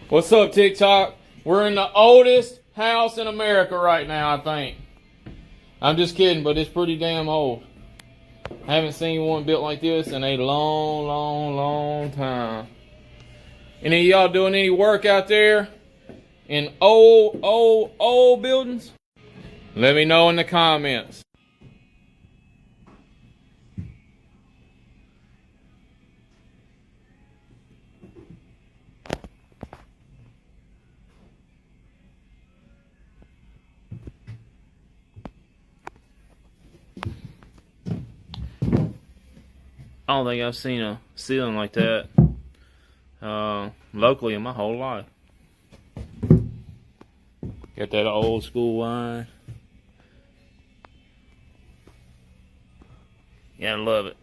What's up, TikTok? We're in the oldest house in America right now, I think. I'm just kidding, but it's pretty damn old. I haven't seen one built like this in a long time. Any of y'all doing any work out there in old buildings? Let me know in the comments. I don't think I've seen a ceiling like that locally in my whole life. Got that old school line. Yeah, I love it.